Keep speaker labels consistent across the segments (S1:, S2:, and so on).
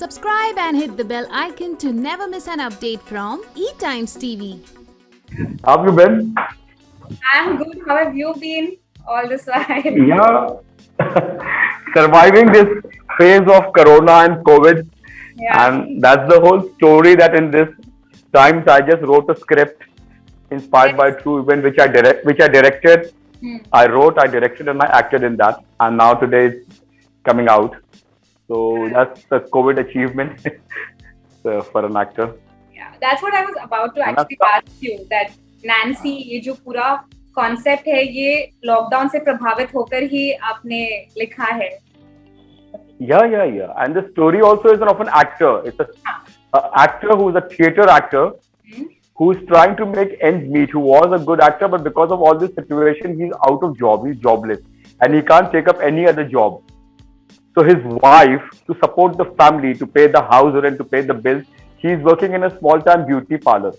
S1: subscribe and hit the bell icon to never miss an update from ETimes TV.
S2: How have you been?
S3: I'm good. How have you been all this while?
S2: Yeah, surviving this phase of Corona and COVID,
S3: Yeah.
S2: and that's the whole story. That in this times I just wrote a script inspired by
S3: Yes.
S2: true event, which I directed.
S3: Hmm.
S2: I wrote, I directed, and I acted in that. And now today it's coming out. So that's the COVID achievement for an actor.
S3: Yeah. That's what I was about to actually ask you. That Nancy, ये जो पूरा concept है, ये lockdown से प्रभावित होकर ही आपने लिखा है.
S2: Yeah. And the story also is of an actor. It's a actor who's a theater actor
S3: Hmm.
S2: who's trying to make ends meet, who was a good actor, but because of all this situation, he's out of job, he's jobless, and he can't take up any other job. So his wife, to support the family, to pay the house rent, to pay the bills, he's working in a small-time beauty parlor.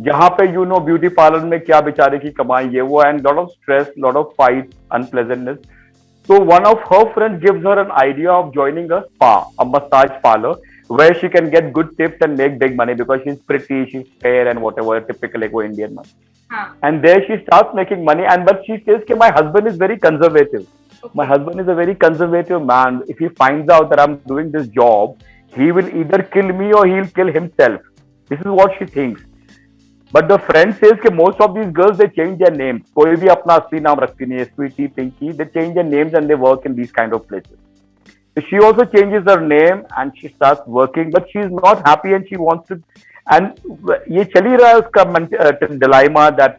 S2: जहाँ पे beauty parlor में क्या बेचारे की कमाई है वो, and lot of stress, lot of fights, unpleasantness. So one of her friends gives her an idea of joining a spa, a massage parlor, where she can get good tips and make big money because she's pretty, she's fair and whatever, typical like Indian man.
S3: हाँ.
S2: And there she starts making money, but she says that my husband is very conservative.
S3: Okay.
S2: My husband is a very conservative man. If he finds out that I'm doing this job, he will either kill me or he'll kill himself. This is what she thinks. But the friend says that most of these girls, they change their names. कोई भी अपना असली नाम रखती नहीं है, Sweetie, Pinky. They change their names and they work in these kind of places. So she also changes her name and she starts working, but she's not happy and she wants to. And ये चली रहा है उसका dilemma that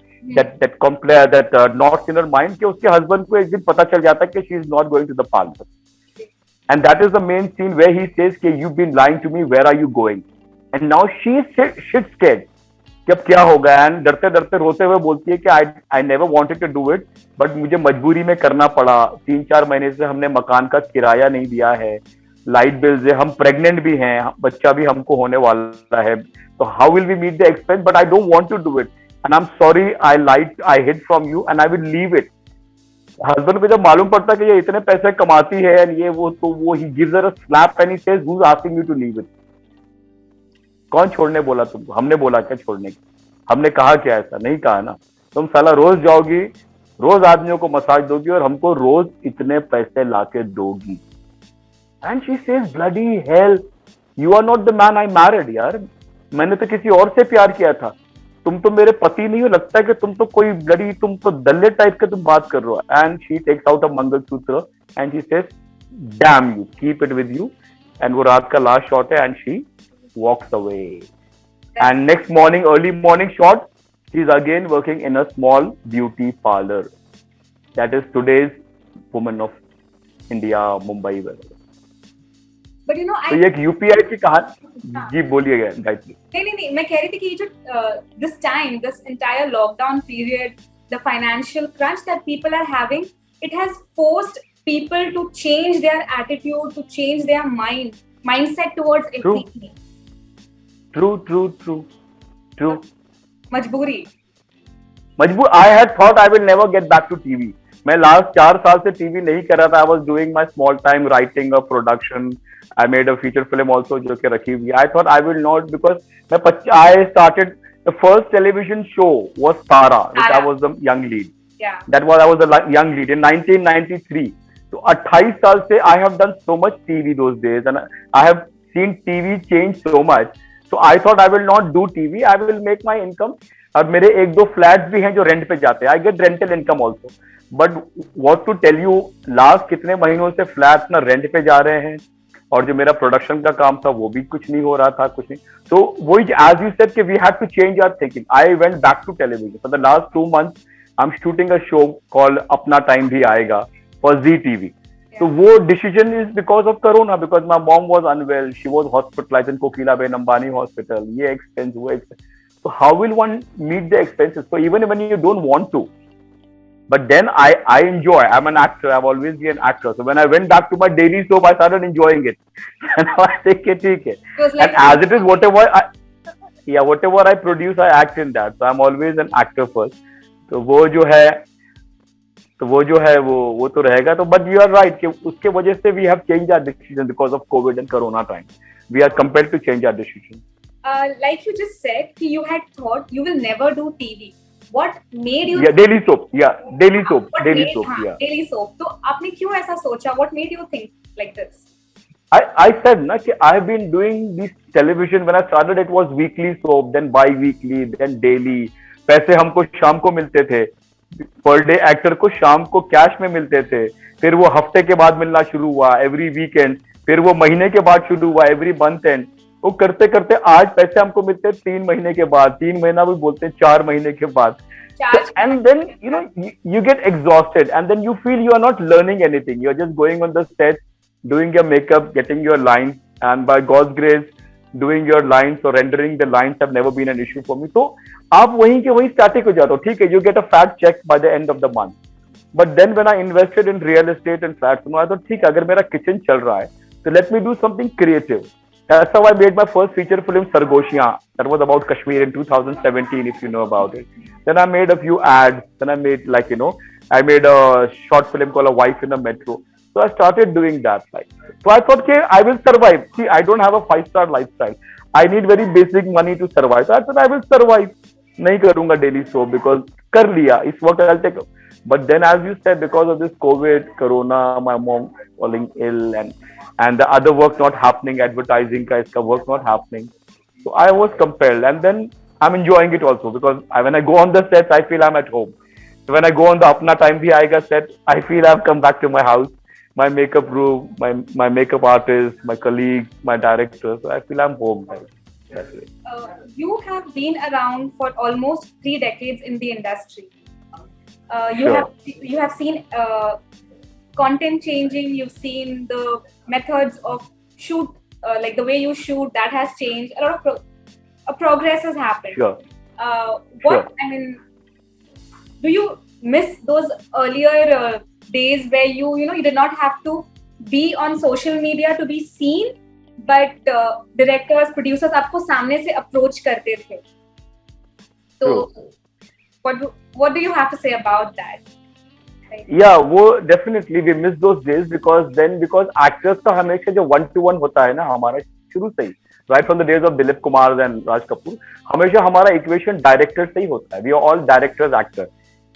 S2: knocks in her mind कि उसके husband को एक दिन पता चल जाता है कि she is not going to the parlor. And that is the main scene where he says कि you've been lying to me, where are you going? And now she is shit scared कि अब क्या होगा, and डरते डरते रोते हुए बोलती है कि I never wanted to do it, but मुझे मजबूरी में करना पड़ा. 3-4 महीने से हमने मकान का किराया नहीं दिया है, लाइट बिल्स है, हम प्रेग्नेंट भी हैं, बच्चा भी हमको होने वाला है, तो how will we meet the expense, but I don't want to do it and I am sorry, I hid from you and I will leave it. Husband को जब मालूम पड़ता है कि ये इतने पैसे कमाती है एंड ये वो, तो वो he gives her a slap and he says who is asking you to leave it. कौन छोड़ने बोला तुमको? हमने बोला क्या छोड़ने की? हमने कहा क्या? ऐसा नहीं कहा ना. तुम साला रोज जाओगी, रोज आदमियों को मसाज दोगी और हमको रोज इतने पैसे लाके दोगी. And she says bloody hell, you are not the man I married. यार मैंने तो किसी और से प्यार किया था, तुम तो मेरे पति नहीं हो. लगता है कि तुम तो कोई ब्लडी, तुम तो दल्ले टाइप के तुम बात कर रहे हो. And she takes out a mangalsutra and she says damn you, keep it with you. And वो रात का लास्ट शॉट है and she walks away. And next morning, early morning shot, she's again working in a small beauty parlor. That is today's woman of India, Mumbai.
S3: But
S2: तो ये एक UPI की कहानी. जी बोलिएगा गायत्री.
S3: नहीं, मैं कह रही थी कि ये जो this entire lockdown period, the financial crunch that people are having, it has forced people to change their attitude, to change their mindset towards everything.
S2: True.
S3: मजबूरी.
S2: I had thought I will never get back to TV. मैं last 4 साल से TV नहीं कर रहा था. I was doing my small time writing a production. I made a feature film also जो कि रखी हुई. I thought I will not, because I started the first television show was Tara, which I was the young lead.
S3: Yeah.
S2: I was the young lead in 1993. So 28 साल से I have done so much TV those days and I have seen TV change so much. So I thought I will not do TV. I will make my income. और मेरे 1-2 flats भी हैं जो rent पे जाते हैं. I get rental income also. But what to tell you, last कितने महीनों से फ्लैट्स ना रेंट पे जा रहे हैं और जो मेरा प्रोडक्शन का काम था वो भी कुछ नहीं हो रहा था, कुछ नहीं. तो वही as you said कि we had to change our thinking. I went back to television. For the last 2 months, I'm shooting a show called अपना टाइम भी आएगा for Zee TV. So वो decision is because of Corona, because my mom was unwell, she was hospitalized in Kokilaben Ambani Hospital. ये expense, वो expense. So how will one meet the expenses? So even when you don't want to, but then I enjoy. I'm an actor. I've always been an actor. So when I went back to my daily soap, I started enjoying it. And now I think ठीक है. And as it is, whatever I produce, I act in that. So I'm always an actor first. तो वो जो है वो तो रहेगा. तो बट यू आर राइट कि उसके वजह से we have change our decision because of Covid and corona time. we are compelled to change our decision.
S3: Like you just said, you had thought you will never do TV. What made you?
S2: Yeah, daily soap. Yeah, daily soap.
S3: What
S2: Daily
S3: made,
S2: soap.
S3: हाँ,
S2: Yeah.
S3: daily soap. तो आपने क्यों ऐसा सोचा? What made you think like this?
S2: I said na कि I have been doing this television. When I started, it was weekly soap, then bi-weekly, then daily. पैसे हमको शाम को मिलते थे. पर डे एक्टर को शाम को कैश में मिलते थे. फिर वो हफ्ते के बाद मिलना शुरू हुआ, एवरी वीकेंड. फिर वो महीने के बाद शुरू हुआ, एवरी मंथ एंड. वो करते करते आज पैसे हमको मिलते हैं 3 महीने के बाद. 3 महीना भी बोलते हैं 4 महीने के बाद. And then you get exhausted, and then you feel you are not learning anything. You are just going on the set, doing your makeup, getting your lines, and by God's grace, doing your lines or rendering the lines have never been an issue for me. So आप वहीं के वहीं static हो जाते हो. ठीक है, you get a fat check by the end of the month. But then when I invested in real estate and flats, I thought, ठीक है, अगर मेरा kitchen चल रहा है, so let me do something creative. That's how I made my first feature film, Sargoshiyan. That was about Kashmir in 2017, if you know about it. Then I made a few ads. Then I made I made a short film called A Wife in a Metro. So I started doing that. So I thought, okay, I will survive. See, I don't have a 5-star lifestyle. I need very basic money to survive. So I thought I will survive. नहीं करूँगा daily soap because कर लिया. इस वक्त I'll take. But then, as you said, because of this COVID, Corona, my mom falling ill, and the other work not happening, advertising ka iska work not happening. So I was compelled, and then I'm enjoying it also because when I go on the sets, I feel I'm at home. So when I go on the Apna Time Bhi Aayega set, I feel I've come back to my house, my makeup room, my makeup artist, my colleagues, my director. So I feel I'm home. That's it.
S3: You have been around for almost 3 decades in the industry.
S2: Sure.
S3: You have seen content changing. You've seen the methods of shoot, like the way you shoot, that has changed. A lot of progress has happened.
S2: Sure.
S3: What I mean, do you miss those earlier days where you did not have to be on social media to be seen, but directors, producers आपको सामने से approach करते थे? So what do you have to say about that?
S2: Yeah, वो definitely we miss those days because actors का हमेशा जो 1-to-1 होता है ना हमारा शुरू से ही, right from the days of Dilip Kumar and Raj Kapoor, हमेशा हमारा equation director से ही होता है. We are all directors, actors,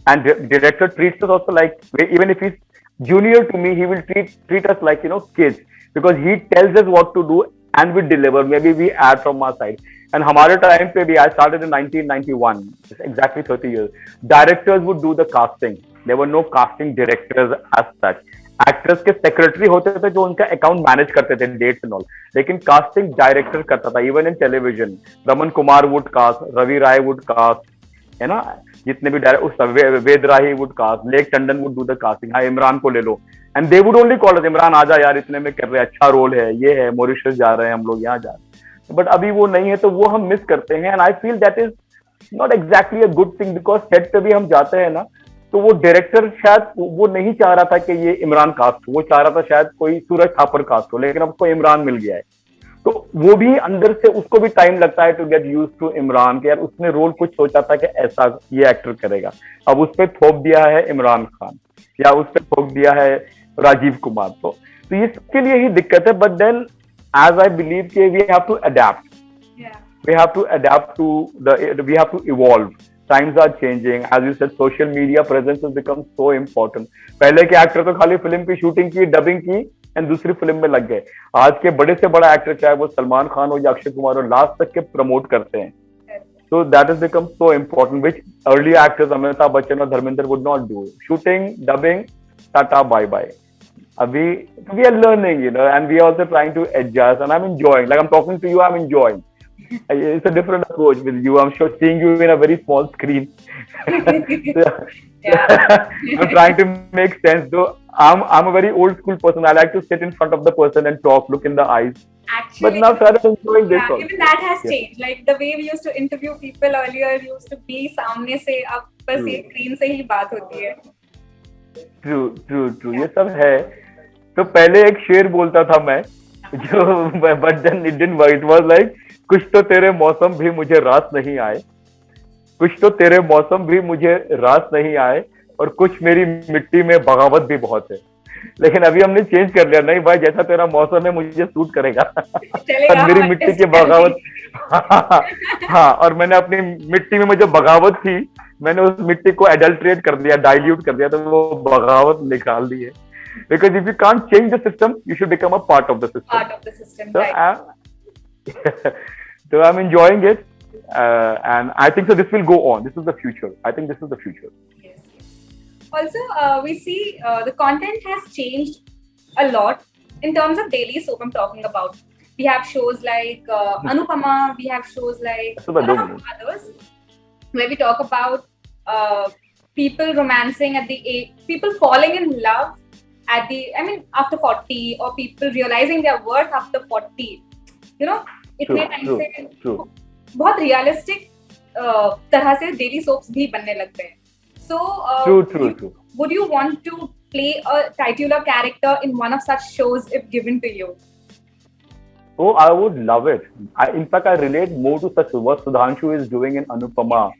S2: and director treats us also like, even if he's junior to me, he will treat us like kids because he tells us what to do and we deliver. Maybe we add from our side. And हमारे time पे भी, I started in 1991, exactly 30 years. Directors would do the casting. There were no casting directors as such. Actors के secretary होते थे जो उनका account manage करते थे, dates and all. लेकिन casting director करता था. Even in television, Raman Kumar would cast, Ravi Rai would cast, है ना? जितने भी Ved Rahi would cast, lake Tandon would do the casting. हाँ, इमरान को ले लो. And they would only call us, Imran आजा यार, इतने में कर रहे हैं, अच्छा रोल है, ये है, मॉरिशस जा रहे हैं हम लोग, यहाँ जा रहे हैं. बट अभी वो नहीं है, तो वो हम मिस करते हैं. And I feel that is not exactly a good thing because set पे भी हम जाते हैं ना, तो वो डायरेक्टर शायद वो नहीं चाह रहा था कि ये इमरान कास्ट हो, वो चाह रहा था शायद कोई सूरज थापर कास्ट हो, लेकिन अब उसको इमरान मिल गया है. तो वो भी अंदर से उसको भी टाइम लगता है to get use to Imran के यार उसने रोल कुछ सोचा था कि ऐसा ये एक्टर करेगा, अब उस पर थोप दिया है इमरान खान या उस पर थोप दिया है राजीव कुमार. तो ये सबके लिए ही दिक्कत है. But then as I believe we have to adapt.
S3: Yeah.
S2: We have to adapt to we have to evolve. Times are changing. As you said, social media presence has become so important. पहले के actor तो खाली film की shooting की, dubbing की and दूसरी film में लग गए. आज के बड़े से बड़ा एक्टर चाहे वो सलमान खान हो या अक्षय कुमार हो, लास्ट तक के प्रमोट करते हैं. So that has become so important, which earlier actors Amitabh Bachchan or Dharmender would not do. Shooting, dubbing, tata, bye bye. We are learning, and we are also trying to adjust, and I'm enjoying. Like I'm talking to you, I'm enjoying. It's a different approach with you. I'm sure seeing you in a very small screen. I'm trying to make sense. Though I'm a very old school person. I like to sit in front of the person and talk, look in the eyes.
S3: Actually,
S2: but now I'm enjoying this.
S3: Yeah, even that has changed. Like the way we used to interview people earlier used to be सामने से, अब बस ये screen से ही बात होती है.
S2: True. ये सब है. तो पहले एक शेर बोलता था मैं, जो but then it didn't work. It was like, कुछ तो तेरे मौसम भी मुझे रास नहीं आए, कुछ तो तेरे मौसम भी मुझे रास नहीं आए, और कुछ मेरी मिट्टी में बगावत भी बहुत है. लेकिन अभी हमने चेंज कर लिया, नहीं भाई जैसा तेरा मौसम है मुझे सूट करेगा। और
S3: चलेगा,
S2: मेरी
S3: हम
S2: मिट्टी
S3: adjust
S2: की
S3: कर
S2: बगावत,
S3: लेंगे।
S2: हाँ, और मैंने अपनी मिट्टी में जो बगावत थी, मैंने उस मिट्टी को एडल्ट्रेट कर दिया, डाइल्यूट कर दिया, तो वो बगावत निकाल दी है। Because if you can't change the system, you should become a part of the system.
S3: Part of the system,
S2: So
S3: right?
S2: so I'm enjoying it, and I think so. This will go on. This is the future. I think this is the future.
S3: Yes, yes. Also, we see the content has changed a lot in terms of daily soap. I'm talking about. We have shows like Anupamaa. We have shows like
S2: So
S3: a lot of others where we talk about people romancing at the age, people falling in love at the, I mean, after 40, or people realizing their worth after 40. You know, इतने time से बहुत realistic तरह से daily soaps भी बनने लगते हैं. So,
S2: true.
S3: Would you want to play a titular character in one of such shows if given to you?
S2: Oh, I would love it. In fact, I relate more to such what Sudhanshu is doing in Anupamaa,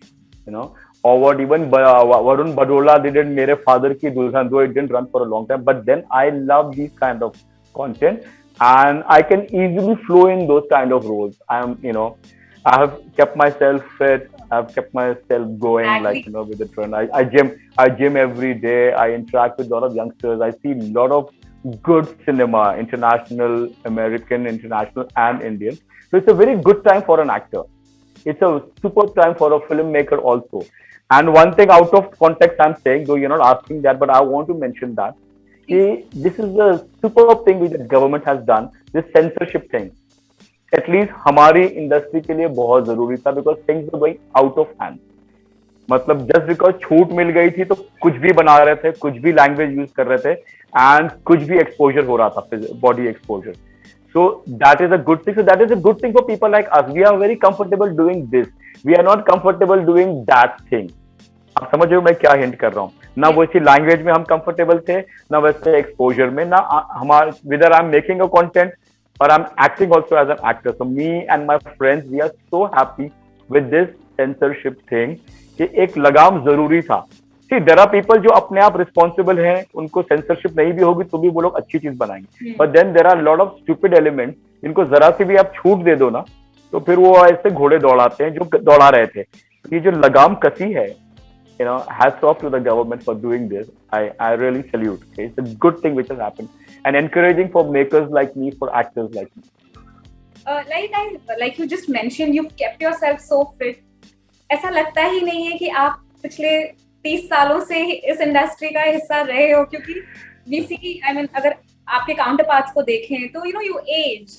S2: you know, or what even Varun Badola did in Mere Father Ki Dulhan, though it didn't run for a long time. But then I love these kind of content, and I can easily flow in those kind of roles. I have kept myself fit. I've kept myself going, like, you know, with the trend. I gym every day. I interact with a lot of youngsters. I see a lot of good cinema, international, American, international, and Indian. So it's a very good time for an actor. It's a super time for a filmmaker also. And one thing out of context I'm saying, though you're not asking that, but I want to mention that this is a superb thing which the government has done, this censorship thing. At least हमारी industry के लिए बहुत जरूरी था, because things were going out of hand. मतलब just because छूट मिल गई थी तो कुछ भी बना रहे थे, कुछ भी लैंग्वेज यूज कर रहे थे, एंड कुछ भी एक्सपोजर हो रहा था, body exposure. So that is a good thing. So that is a good thing for people like us. We are very comfortable doing this. We are not comfortable doing that thing. आप समझ रहे हो मैं क्या hint कर रहा हूँ? ना वैसी लैंग्वेज में हम कंफर्टेबल थे, ना वैसे एक्सपोजर में, ना हमारे whether I'm making a content or I'm acting also as an actor. So me and my friends, we are so happy with this censorship thing कि एक लगाम जरूरी था. See, there are people जो अपने आप रिस्पॉन्सिबल हैं, उनको सेंसरशिप नहीं भी होगी तो भी वो लोग अच्छी चीज बनाएंगे. But then there are a lot of stupid elements, इनको जरा सी भी आप छूट दे दो ना, तो फिर वो ऐसे घोड़े दौड़ाते हैं जो दौड़ा रहे थे. ये जो लगाम कसी है, you know, hats off to the government for doing this. I really salute. Okay? It's a good thing which has happened, and encouraging for makers like me, for actors like me.
S3: Like you just mentioned, you've kept yourself so fit. ऐसा लगता ही नहीं है कि आप पिछले 30 सालों से इस इंडस्ट्री का हिस्सा रहे हो, क्योंकि we see, I mean, अगर आपके counterparts को देखें तो you know you age,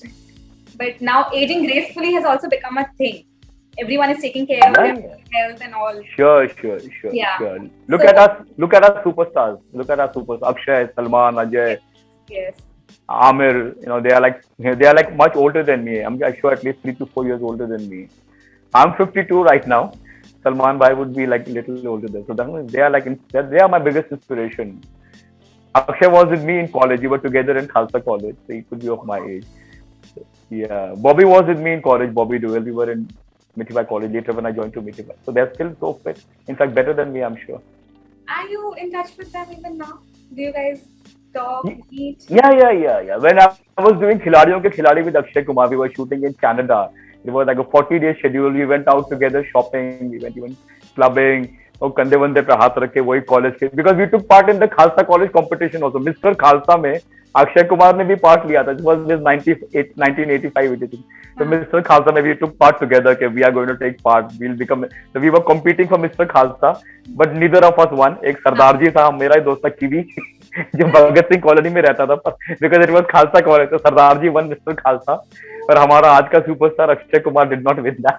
S3: but now aging gracefully has also become a thing. Everyone is taking care of their health and all.
S2: Sure.
S3: Yeah.
S2: Sure. Look at us. Look at our superstars. Look at our superstars. Akshay, Salman, Ajay.
S3: Yes.
S2: Amir. You know, they are like much older than me. I'm sure at least 3 to 4 years older than me. I'm 52 right now. Salman bhai would be like a little older than. So they are my biggest inspiration. Akshay was with me in college. We were together in Khalsa College. So he could be of my age. Yeah. Bobby was with me in college. Bobby Duell. We were in Mitibai College later when I joined to Mitibai. So they're still so fit. In fact, better than me, I'm sure.
S3: Are you in touch with them even now? Do you guys talk, eat?
S2: Yeah. When I was doing Khiladiyon Ke Khiladi with Akshay Kumar, we were shooting in Canada. It was like a 40-day schedule. We went out together shopping. We went even clubbing. और कंधे वंधे पे हाथ रख के वही college के, because we took part in the Khalsa college competition also. Mister Khalsa में अक्षय कुमार ने भी पार्ट लिया था. It was 1985. So Mr. Khalsa, we took part together. Okay, we are going to take part. So we were competing for Mr. Khalsa, but neither of us won. एक सरदार जी था, मेरा ही दोस्त था कीवी, जो भगत सिंह कॉलोनी में रहता था, because it was Khalsa college. तो सरदार जी won Mr. Khalsa, पर हमारा आज का superstar Akshay Kumar did not win that.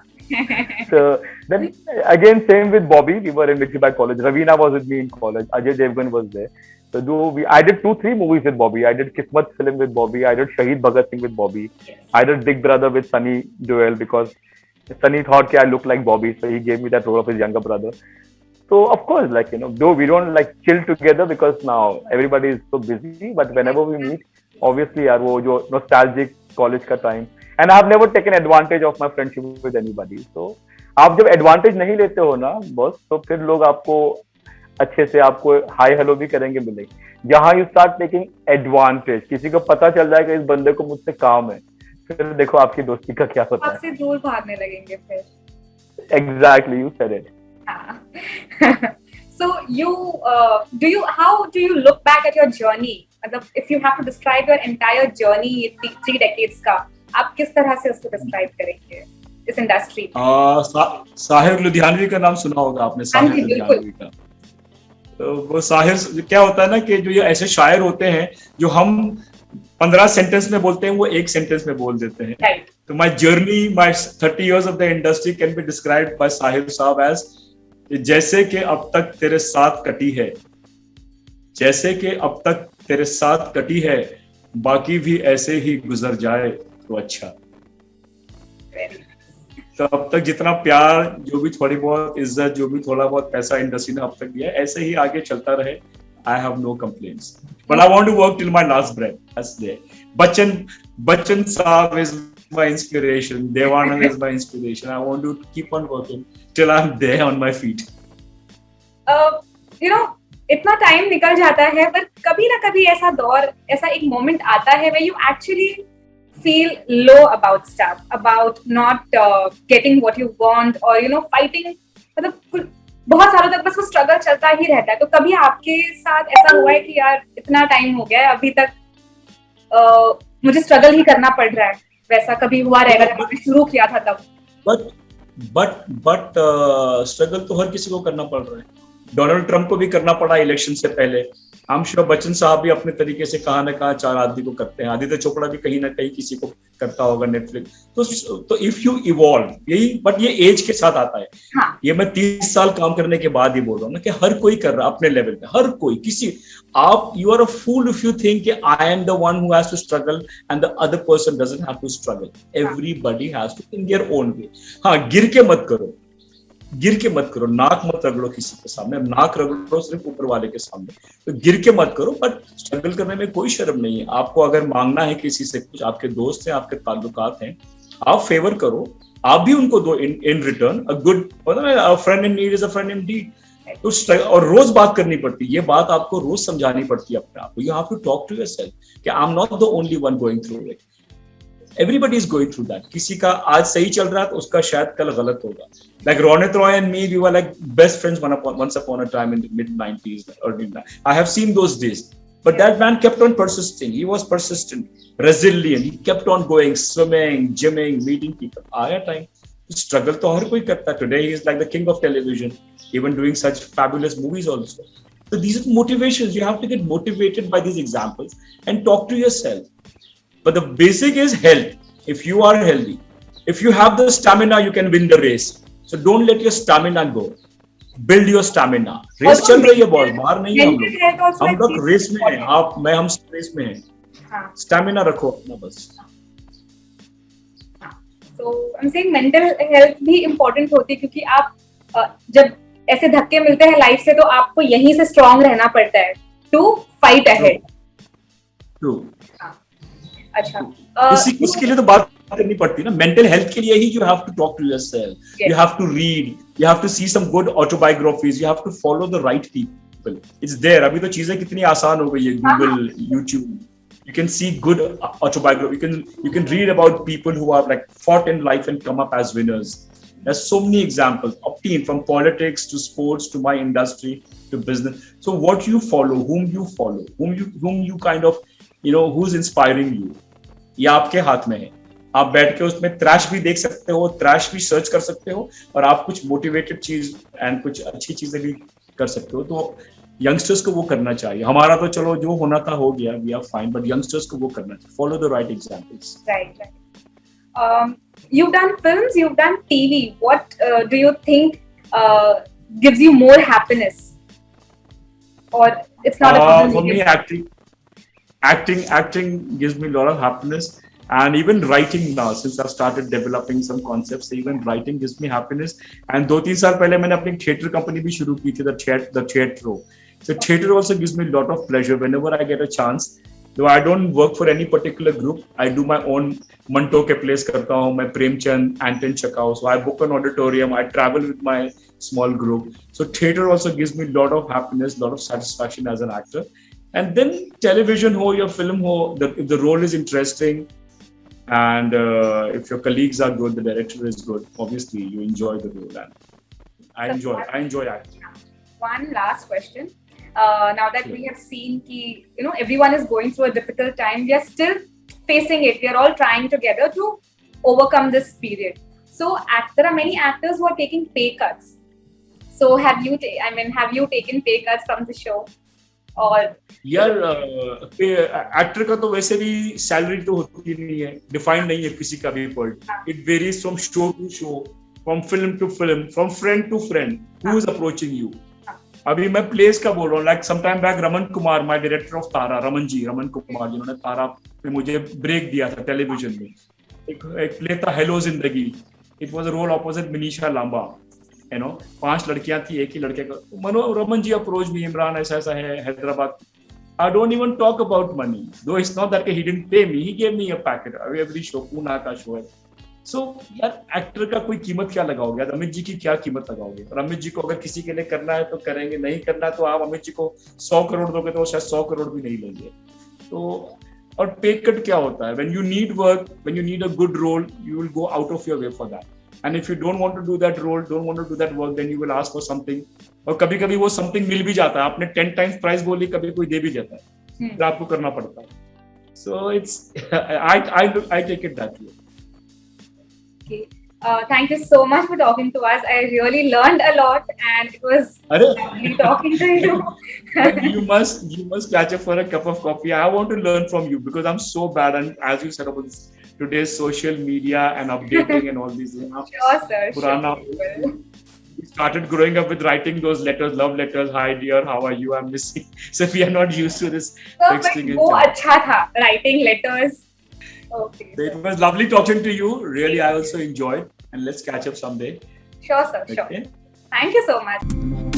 S2: So then again same with Bobby. We were in Mitibai College. Ravina was with me in college. Ajay Devgan was there. So I did 2-3 movies with Bobby. I did Kismat film with Bobby. I did Shahid Bhagat Singh with Bobby.
S3: Yes.
S2: I did Big Brother with Sunny Deol because Sunny thought I looked like Bobby, so he gave me that role of his younger brother. So of course, like, you know, though we don't like chill together because now everybody is so busy, but whenever we meet, obviously यार वो जो nostalgic college का time, and I have never taken advantage of my friendship with anybody. So आप जब advantage नहीं लेते हो ना बॉस, तो फिर लोग आपको अच्छे से आपको हाई हेलो भी करेंगे, मिलेंगे। जहां यू स्टार्ट टेकिंग एडवांटेज, किसी को पता चल जाएगा इस बंदे को मुझसे काम है, फिर देखो आपकी दोस्ती का क्या होता है।
S3: आपसे दूर भागने लगेंगे फिर।
S2: Exactly, you said it.
S3: So how do you look back at your journey? मतलब if you have to describe your entire journey 3 decades का, आप किस तरह से उसको describe करेंगे इस इंडस्ट्री में?
S4: साहिर लुधियानवी का नाम सुना होगा आपने, साहिर लुधियानवी का। तो वो साहिर क्या होता है ना कि जो ये ऐसे शायर होते हैं जो हम 15 सेंटेंस में बोलते हैं वो एक सेंटेंस में बोल देते हैं।
S3: Right.
S4: तो my journey, my 30 years of the industry can be described by Sahir साहब as जैसे कि अब तक तेरे साथ कटी है, जैसे कि अब तक तेरे साथ कटी है, बाकी भी ऐसे ही गुजर जाए तो अच्छा। तो अब तक जितना प्यार, जो भी थोड़ी बहुत इज्जत, जो भी थोड़ा बहुत पैसा इंडस्ट्री ने अब तक दिया, ऐसे ही आगे चलता रहे। I have no complaints, but I want to work till my last breath. That's there. Bachchan Saab is my inspiration. Devanand is my inspiration. I want to keep on working till I'm there on my feet.
S3: इतना time निकल जाता है, पर कभी ना कभी ऐसा दौर, ऐसा एक मोमेंट आता है where you actually feel low about stuff, about not getting what you want, or fighting. मतलब बहुत सालों तक बस वो स्ट्रगल चलता ही रहता है। तो कभी आपके साथ ऐसा हुआ है कि यार इतना टाइम हो गया है, अभी तक मुझे स्ट्रगल ही करना पड़ रहा है? वैसा कभी हुआ रहेगा जब आपने शुरू किया था तब?
S4: बट स्ट्रगल तो हर किसी को करना पड़ रहा है। डोनाल्ड ट्रम्प को भी करना पड़ा इलेक्शन से पहले। आई एम श्योर बच्चन साहब भी अपने तरीके से कहाँ ना कहाँ 4 आदमी को करते हैं। आदित्य चोपड़ा भी कहीं ना कहीं किसी को करता होगा, नेटफ्लिक्स। तो इफ यू इवॉल्व, यही, बट ये एज के साथ आता है।
S3: हाँ.
S4: ये मैं 30 साल काम करने के बाद ही बोल रहा हूँ ना कि हर कोई कर रहा है अपने लेवल पे, हर कोई। किसी आप you are a fool if you think कि I am the one who has to struggle and the other person doesn't have to struggle. Everybody has to in their own way. हाँ, गिर के मत करो, नाक मत रगड़ो किसी के सामने, नाक रगड़ो सिर्फ ऊपर वाले के सामने। तो गिर के मत करो, बट स्ट्रगल करने में कोई शर्म नहीं है। आपको अगर मांगना है किसी से कुछ, आपके दोस्त हैं, आपके ताल्लुकात हैं, आप फेवर करो, आप भी उनको दो in return. A good friend in need is a friend in deed. तो और रोज बात करनी पड़ती है, ये बात आपको रोज समझानी पड़ती है अपने आप को। You have to talk to yourself कि I am not the only one going through it, everybody is going through that. किसी का आज सही चल रहा है तो उसका शायद कल गलत होगा। Like Ronit Roy and me, we were like best friends once upon a time in the mid-90s, early 90s. I have seen those days, but that man kept on persisting. He was persistent, resilient. He kept on going, swimming, gymming, meeting people. आया time, struggle तो हर कोई करता है. Today he is like the king of television, even doing such fabulous movies also. So these are motivations. You have to get motivated by these examples and talk to yourself. But the basic is health. If you are healthy, if you have the stamina, you can win the race. So don't let your stamina go. Build your stamina. Race चल रही है बहुत, बाहर नहीं है हम लोग race में हैं। हम रेस में हैं। Stamina रखो अपना बस।
S3: So I'm saying mental health भी important होती है, क्योंकि आप जब ऐसे धक्के मिलते हैं लाइफ से, तो आपको यहीं से स्ट्रॉन्ग रहना पड़ता है to fight ahead.
S4: True.
S3: अच्छा,
S4: इसके लिए तो बात करनी पड़ती है ना। मेंटल हेल्थ के लिए ही you have to talk to yourself, you have to read, you have to see some good autobiographies, you have to follow the right people. It's there. अभी तो चीजें कितनी आसान हो गई है, Google, YouTube, you can see good autobiography, you can read about people who are like fought in life and come up as winners. There's so many examples obtained from politics to sports to my industry to business. So what you follow, whom you kind of who's inspiring you, ये आपके हाथ में है। आप बैठ के उसमें त्रैश भी देख सकते हो, त्रैश भी सर्च कर सकते हो, और आप कुछ मोटिवेटेड चीज एंड कुछ अच्छी चीजें भी कर सकते हो। तो यंगस्टर्स को वो करना चाहिए। हमारा तो चलो जो होना था हो गया, we are fine, but youngsters को वो करना चाहिए। Follow the right examples.
S3: Right. You've done films, you've done TV. What do you think gives you more happiness? Or it's not
S4: for me, acting gives me a lot of happiness, and even writing now, since I've started developing some concepts, even writing gives me happiness. And 2-3 साल पहले मैंने अपनी theatre company भी शुरू की थी, the theatre. So theatre also gives me a lot of pleasure whenever I get a chance. Though I don't work for any particular group, I do my own Manto के plays करता हूँ मैं, प्रेमचंद, एंटन चकाओ. So I book an auditorium, I travel with my small group. So theater also gives me a lot of happiness, lot of satisfaction as an actor. And then television ho ya film ho, if the role is interesting and if your colleagues are good, the director is good, obviously you enjoy the role. And I enjoy acting.
S3: One last question. Now that we have seen ki, everyone is going through a difficult time, we are still facing it. We are all trying together to overcome this period. So there are many actors who are taking pay cuts. So have you taken pay cuts from the show? Or
S4: यार actor का तो वैसे भी salary तो होती नहीं है, defined नहीं है किसी का भी पर it varies from show to show, from film to film, from friend to friend who is approaching you. अभी मैं प्लेस का बोल रहा हूँ, like some time back Raman Kumar, my director of Tara, Raman Kumar जिन्होंने तारा पे मुझे ब्रेक दिया था टेलीविजन में. एक प्ले था hello Zindagi, it was a role opposite Manisha Lamba. 5 लड़कियां थी, एक ही लड़के का. रमन जी अप्रोच मी, इमरान ऐसा है Hyderabad. I don't even talk about money, though it's not that he didn't pay me, he gave me a packet every show. Poona का शो है. So यार एक्टर का कोई कीमत क्या लगाओगे? अमित जी की क्या कीमत लगाओगे? और अमित जी को अगर किसी के लिए करना है तो करेंगे, नहीं करना तो आप अमित जी को 100 करोड़ दोगे तो शायद 100 करोड़ भी नहीं लेंगे. तो और पे कट क्या होता है? When you need work, when you need a good role, you will go out of your way for that. And if you don't want to do that role, don't want to do that work, then you will ask for something. और कभी कभी वो something मिल भी जाता है. आपने 10 times price बोली, कभी कोई दे भी जाता है, फिर आपको करना पड़ता है. So it's I take it that way. Okay.
S3: Thank you so much for talking to us. I really learned a lot, and it was lovely talking to you.
S4: you must catch up for a cup of coffee. I want to learn from you because I'm so bad, and as you said about today's social media and updating and all these things.
S3: Sure, sir.
S4: Purana, we started growing up with writing those letters, love letters. Hi dear, how are you? I'm missing. So we are not used to this texting.
S3: वो अच्छा था, writing letters. Okay.
S4: So it was lovely talking to you. Really, I also enjoyed. And let's catch up someday.
S3: Sure, sir.
S4: Okay.
S3: Sure. Thank you so much.